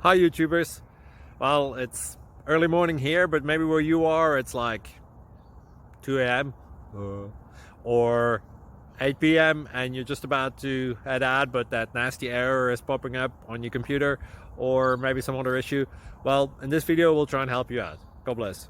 Hi YouTubers. Well, it's early morning here, but maybe where you are it's like 2 a.m. or 8 p.m. and you're just about to head out, but that nasty error is popping up on your computer, or maybe some other issue. Well, in this video we'll try and help you out. God bless.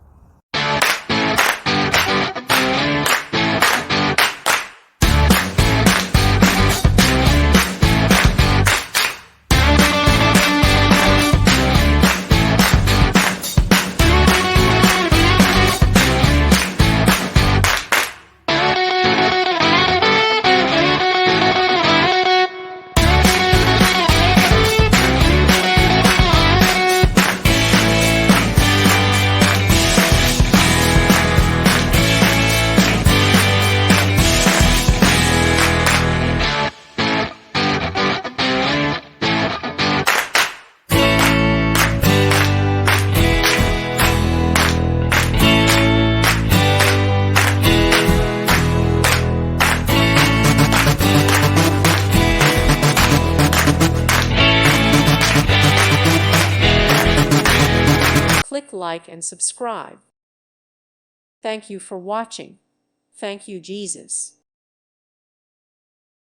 Click like and subscribe. Thank you for watching. Thank you, Jesus.